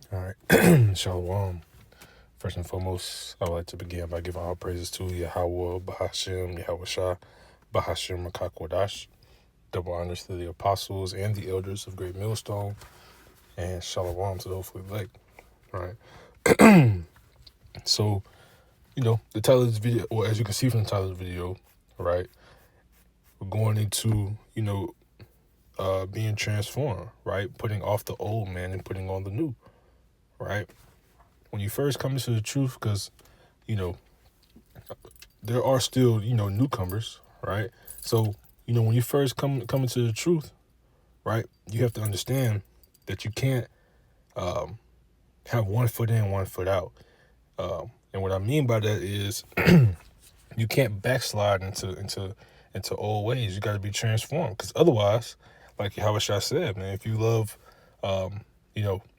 All right. Shalom. First and foremost, I would like to begin by giving all praises to Yahweh, Bahashem, Yahweh Shah, Bahashem, Makakwadash. Double honors to the apostles and the elders of Great Millstone, and Shalom to those who elect. All right. So, the title of this video, well, as you can see from the title of the video, right, we're going into, being transformed, right? Putting off the old man and putting on the new, right? When you first come into the truth, because, there are still, newcomers, right? So, when you first come into the truth, right, you have to understand that you can't have one foot in, one foot out. And what I mean by that is you can't backslide into old ways. You got to be transformed, because otherwise, like Yahweh Shah said, man, if you love,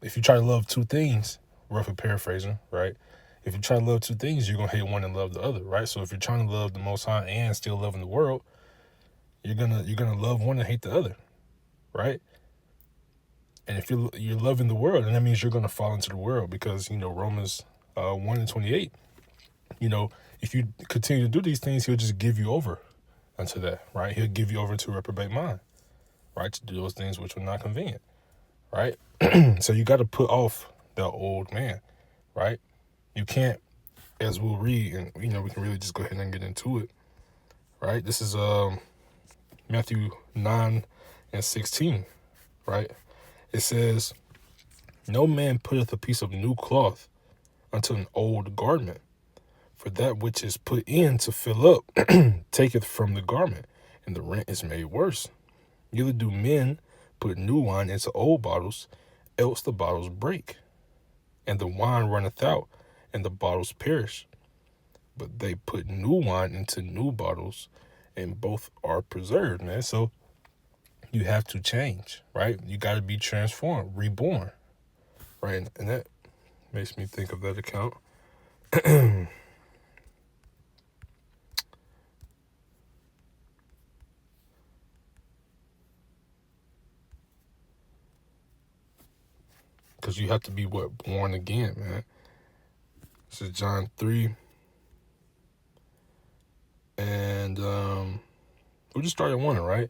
if you try to love two things, roughly paraphrasing, right? If you try to love two things, you're gonna hate one and love the other, right? So if you're trying to love the Most High and still loving the world, you're gonna love one and hate the other, right? And if you're loving the world, then that means you're gonna fall into the world, because Romans 1:28, if you continue to do these things, he'll just give you over unto that, right? He'll give you over to a reprobate mind, right? To do those things which are not convenient, right? So you got to put off the old man, right? You can't, as we'll read, and we can really just go ahead and get into it, right? This is Matthew 9:16, right? It says, "No man putteth a piece of new cloth unto an old garment, for that which is put in to fill up taketh from the garment, and the rent is made worse. Neither do men put new wine into old bottles, else the bottles break, and the wine runneth out, and the bottles perish. But they put new wine into new bottles, and both are preserved," man. So you have to change, right? You got to be transformed, reborn, right? And that makes me think of that account. Because you have to be born again, man. This is John 3. And we'll just start at 1, right?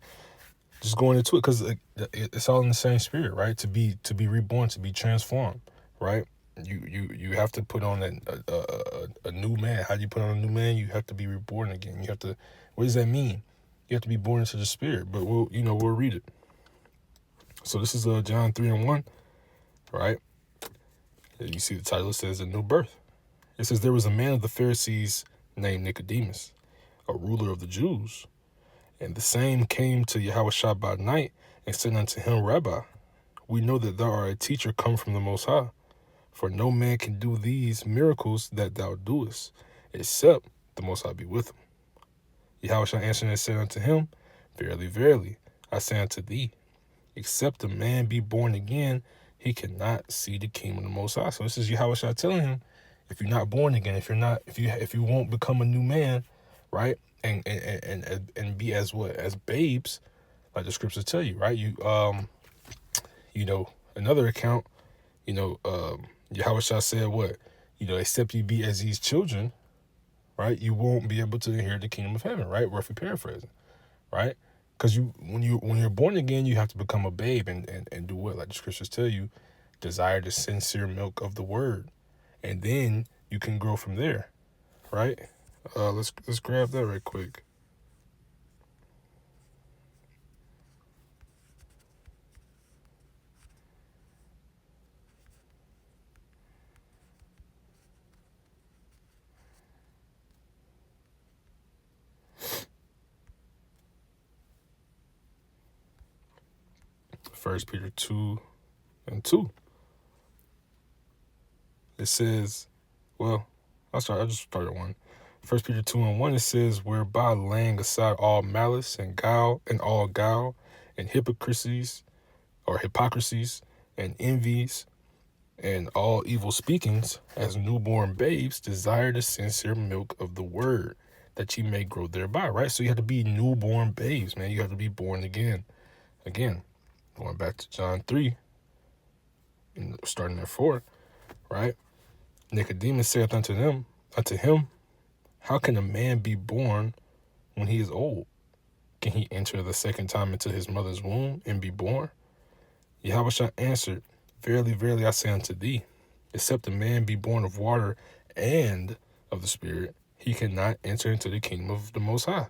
Just going into it, because it's all in the same spirit, right? To be reborn, to be transformed, right? You have to put on a new man. How do you put on a new man? You have to be reborn again. You have to. What does that mean? You have to be born into the spirit. But we'll read it. So this is John 3:1, right? You see the title. It says a new birth. It says, "There was a man of the Pharisees named Nicodemus, a ruler of the Jews. And the same came to Yahushua by night, and said unto him, Rabbi, we know that thou art a teacher come from the Most High. For no man can do these miracles that thou doest, except the Most High be with him. Yahushua answered and said unto him, Verily, verily, I say unto thee, except a man be born again, he cannot see the kingdom of the Most High." So this is Yahushua telling him, if you're not born again, if you won't become a new man, right? And be as babes, like the scriptures tell you, right? Another account, Yahushua said what? Except you be as these children, right? You won't be able to inherit the kingdom of heaven, right? Roughly paraphrasing, right? Because when you're born again, you have to become a babe and do what? Like the scriptures tell you, desire the sincere milk of the word, and then you can grow from there, right? Let's grab that right quick. First Peter 2:2. It says, well, I'll just start at 1. First Peter 2:1, it says, "Whereby laying aside all malice and guile and all guile and hypocrisies and envies and all evil speakings, as newborn babes desire the sincere milk of the word, that ye may grow thereby," right? So you have to be newborn babes, man. You have to be born again. Again, going back to John 3, starting at 4, right? Nicodemus saith unto him, how can a man be born when he is old? Can he enter the second time into his mother's womb and be born? Yahushua answered, verily, verily, I say unto thee, except a man be born of water and of the Spirit, he cannot enter into the kingdom of the Most High.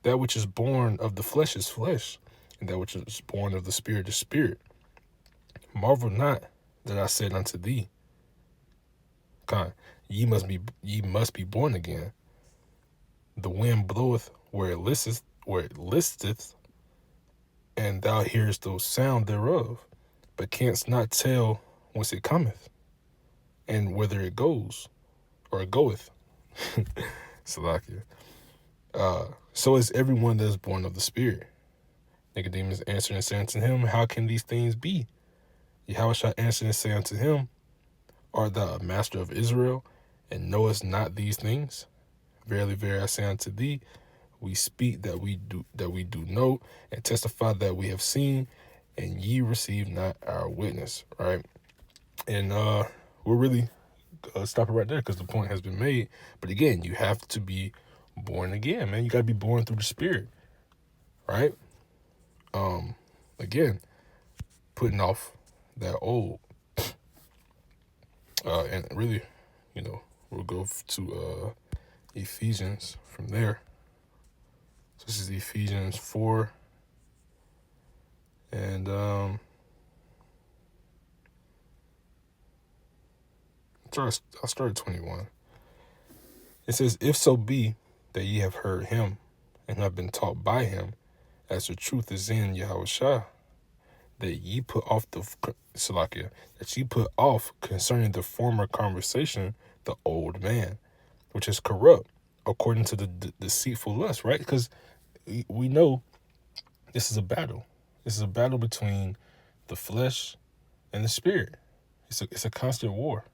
That which is born of the flesh is flesh, and that which is born of the Spirit is spirit. Marvel not that I said unto thee, ye must be born again. The wind bloweth where it listeth, and thou hearest the sound thereof, but canst not tell whence it cometh, and whither it goes, or it goeth. Salakia. So is everyone that is born of the Spirit. Nicodemus answered and said unto him, how can these things be? Yahushua answered and said unto him, art thou a master of Israel, and knowest not these things? Verily, verily, I say unto thee, we speak that we do know, and testify that we have seen, and ye receive not our witness. Right? And we'll really stop it right there because the point has been made. But again, you have to be born again, man. You got to be born through the Spirit. Right? Again, putting off that old. And really, we'll go to Ephesians from there. So this is Ephesians 4. And I'll start at 21. It says, if so be that ye have heard him and have been taught by him, as the truth is in Yahushua, that ye put off concerning the former conversation the old man, which is corrupt according to the deceitful lust, right? Because we know this is a battle. This is a battle between the flesh and the spirit. It's a constant war,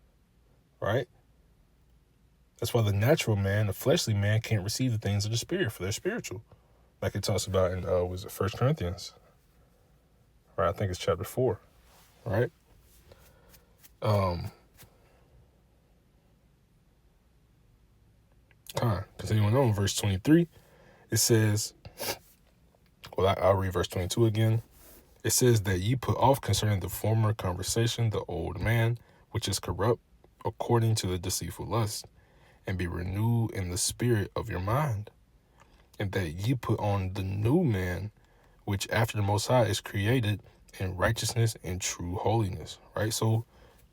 right? That's why the natural man, the fleshly man, can't receive the things of the spirit, for they're spiritual. Like it talks about in, was it 1 Corinthians? Right, I think it's chapter 4, right? Continuing on, verse 23, it says, well, I'll read verse 22 again. It says that ye put off concerning the former conversation the old man, which is corrupt according to the deceitful lust, and be renewed in the spirit of your mind, and that ye put on the new man, which after the Most High is created in righteousness and true holiness, right? So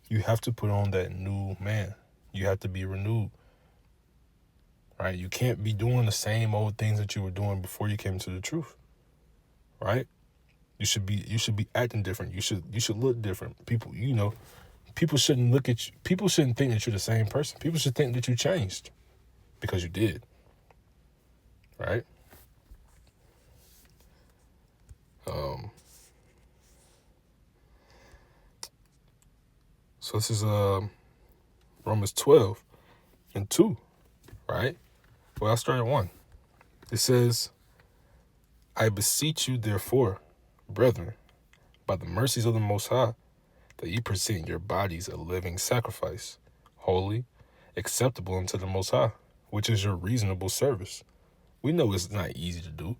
you have to put on that new man. You have to be renewed, right? You can't be doing the same old things that you were doing before you came to the truth, right? You should be acting different. You should look different. People shouldn't look at you. People shouldn't think that you're the same person. People should think that you changed because you did, right? So this is Romans 12 and 2, right? Well, I'll start at 1. It says, I beseech you, therefore, brethren, by the mercies of the Most High, that ye present your bodies a living sacrifice, holy, acceptable unto the Most High, which is your reasonable service. We know it's not easy to do.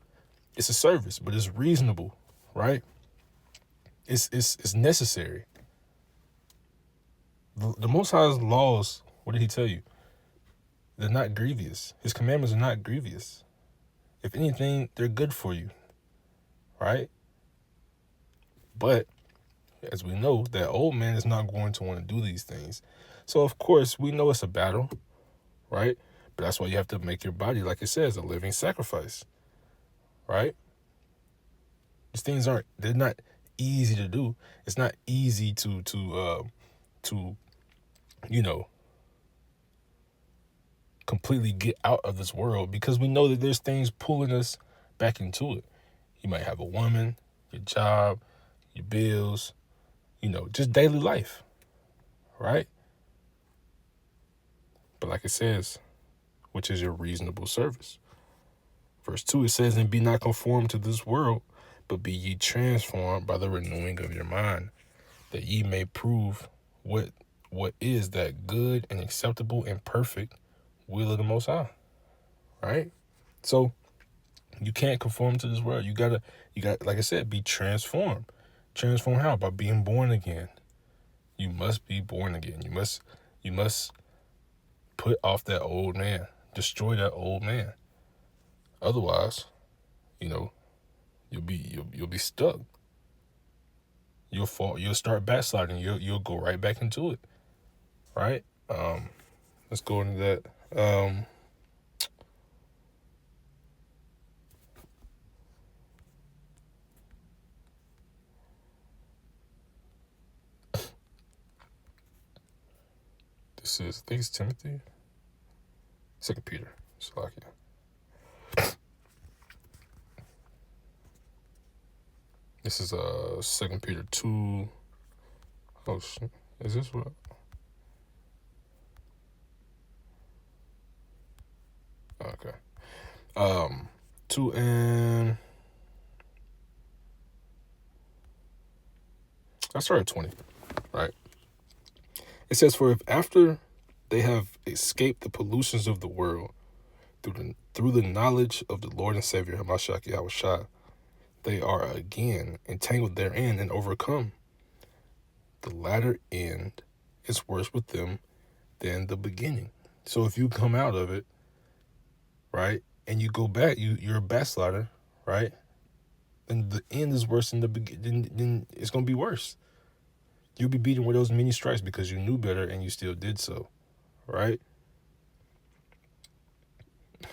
It's a service, but it's reasonable, right? It's necessary. The Most High's laws, what did he tell you? They're not grievous. His commandments are not grievous. If anything, they're good for you, right? But as we know, that old man is not going to want to do these things. So, of course, we know it's a battle, right? But that's why you have to make your body, like it says, a living sacrifice, right? These things they're not easy to do. It's not easy to completely get out of this world, because we know that there's things pulling us back into it. You might have a woman, your job, your bills, just daily life, right? But like it says, which is your reasonable service. Verse 2, it says, and be not conformed to this world, but be ye transformed by the renewing of your mind, that ye may prove what is that good and acceptable and perfect will of the Most High, right? So you can't conform to this world. You got, like I said, be transformed. Transform how? By being born again. You must be born again. You must put off that old man. Destroy that old man. Otherwise, you'll be stuck. You'll fall. You'll start backsliding. You'll go right back into it. Right? Let's go into that. This is, I think it's Timothy. 2 Peter. Salakia. This is 2 Peter 2. Oh shit. Is this what? Okay. 2 and I started 20, right? It says, for if after they have escaped the pollutions of the world through the knowledge of the Lord and Savior Hamashiach Yahushua, they are again entangled therein and overcome, the latter end is worse with them than the beginning. So if you come out of it, right, and you go back, you're a backslider, right? Then the end is worse than the beginning. Then it's gonna be worse. You'll be beaten with those many stripes because you knew better and you still did so, right?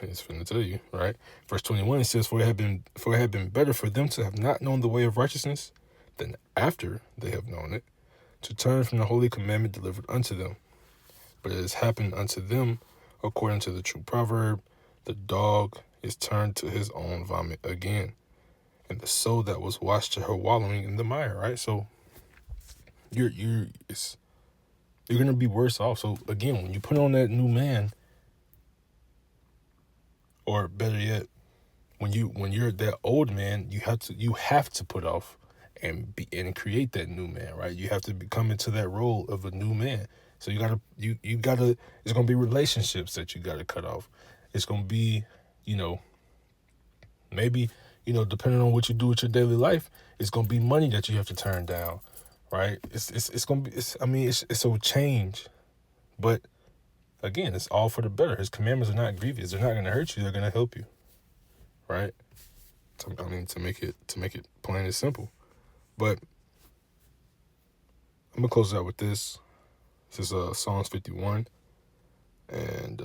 It's finna tell you, right? Verse 21, it says, For it had been better for them to have not known the way of righteousness than after they have known it, to turn from the holy commandment delivered unto them. But it has happened unto them according to the true proverb, the dog is turned to his own vomit again, and the soul that was washed to her wallowing in the mire, right? So you're gonna be worse off. So again, when you put on that new man, or better yet, when you're that old man, you have to put off and create that new man, right? You have to come into that role of a new man. So you gotta it's gonna be relationships that you gotta cut off. It's gonna be, maybe, depending on what you do with your daily life, it's gonna be money that you have to turn down, right? It's gonna be it's a change, but again, it's all for the better. His commandments are not grievous. They're not gonna hurt you. They're gonna help you, right? To make it plain and simple. But I'm gonna close out with this. This is Psalms 51, and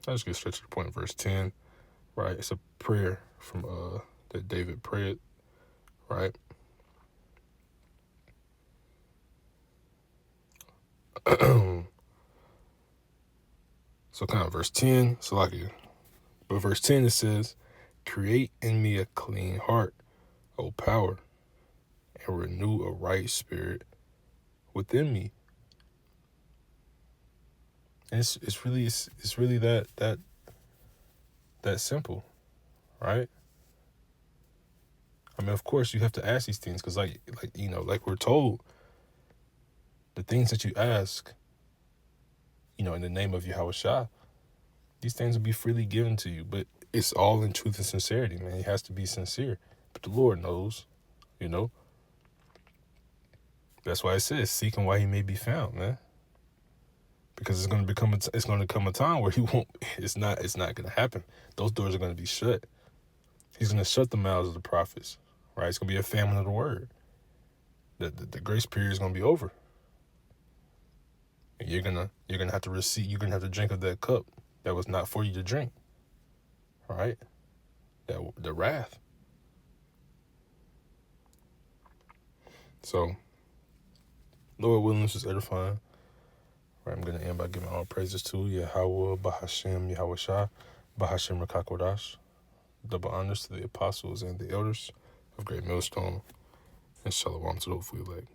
I'll just get straight to the point. Verse 10, right? It's a prayer from that David prayed, right? So kind of verse 10, but verse 10 it says, create in me a clean heart, O power, and renew a right spirit within me. And it's really that simple, right? I mean, of course you have to ask these things because like we're told, the things that you ask, in the name of Yahushua, these things will be freely given to you. But it's all in truth and sincerity, man. It has to be sincere. But the Lord knows, That's why it says, seek him while he may be found, man. Because it's going to come a time where he won't. It's not going to happen. Those doors are going to be shut. He's going to shut the mouths of the prophets, right? It's going to be a famine of the word. The grace period is going to be over. And you're gonna have to receive. You're gonna have to drink of that cup that was not for you to drink. Right? The wrath. So, Lord willing, this is edifying. Right, I'm gonna end by giving all praises to Yahweh, Bahashem, Yahushua, Bahashem Rakakodash. Double honors to the apostles and the elders of Great Millstone, and shalom to the hopefully elect.